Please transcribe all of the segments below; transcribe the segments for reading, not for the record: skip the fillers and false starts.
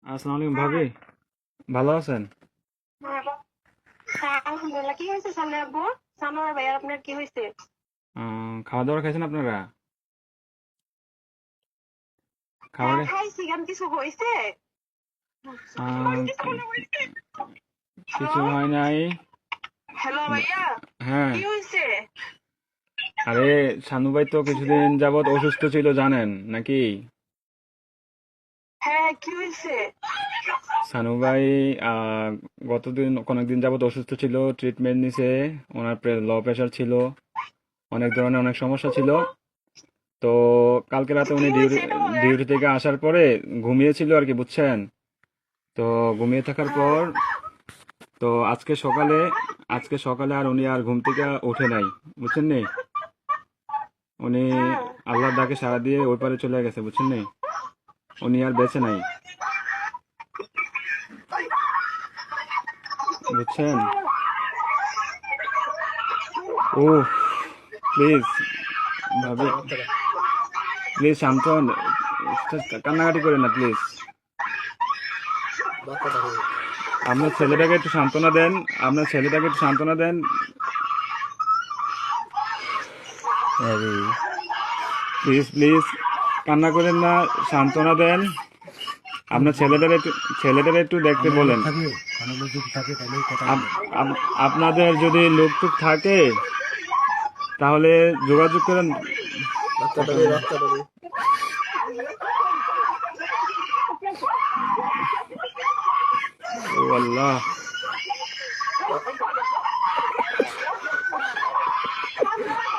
আসসালামু আলাইকুম ভাবি, ভালো আছেন? হ্যাঁ, হ্যাঁ, আলহামদুলিল্লাহ। কি হয়েছে সামনে আব্বু? সানোয়ার ভাই আপনার কি হয়েছে? খাওয়া দাওয়া খাইছেন আপনারা? হ্যাঁ খাবারে খাইছি, কেন কিছু হয়েছে? আহ, কিছু মনে হয়েছে? কিছু হ্যালো, হয় নাই। হ্যালো ভাইয়া, হ্যাঁ, কি হয়েছে? আরে শানু ভাই তো কিছুদিন যাবত অসুস্থ ছিল জানেন নাকি? হ্যাঁ কি হয়েছে? শানু ভাই কয়েকদিন যাবত অসুস্থ ছিল, ট্রিটমেন্ট নিছে। ওনার লো প্রেশার ছিল, অনেক ধরনের অনেক সমস্যা ছিল। তো কালকে রাতে কি উনি হয়েছে এটা বলেন। ডিউটি থেকে আসার পরে ঘুমিয়েছিল আর কি, বুঝছেন? তো ঘুমিয়ে থাকার হ্যাঁ, পর তো আজকে সকালে আর উনি আর ঘুম থেকে ওঠে নাই, বুঝছেন নি? উনি হ্যাঁ, আল্লাহর ডাকে সাড়া দিয়ে ওই পারে চলে গেছে, বুঝছেন নি? উনি আর বেঁচে নাই, বুঝছেন? ও প্লিজ ভাবি, প্লিজ শান্ত হন, কান্নাকাটি করেন না প্লিজ। আপনার ছেলেটাকে একটু সান্ত্বনা দেন, আপনার ছেলেটাকে একটু সান্ত্বনা দেন। প্লিজ প্লিজ কান্না করেন না, সান্ত্বনা দেন। আপনার ছেলেটারে একটু দেখতে অনেক লোক বলেন। থাকে, অনেক লোক যদি থাকে তাহলে কথা আপ- বলবেন। আপনাদের যদি লোকটুক থাকে তাহলে যোগাযোগ করেন। কথা বলেন। ও আল্লাহ,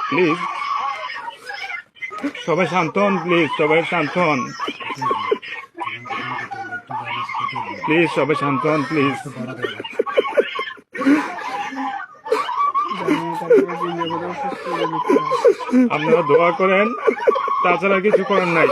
প্লিজ সবাই শান্ত হন, প্লিজ সবাই শান্ত হন, জীবন জীবন কেটে হলো একটু মানুষ কেটে হলো প্লিজ সবাই শান্ত হন, প্লিজ। একটু বাড়া দেয় না। আপনারা দোয়া করেন, তাছাড়া কিছু করার নাই।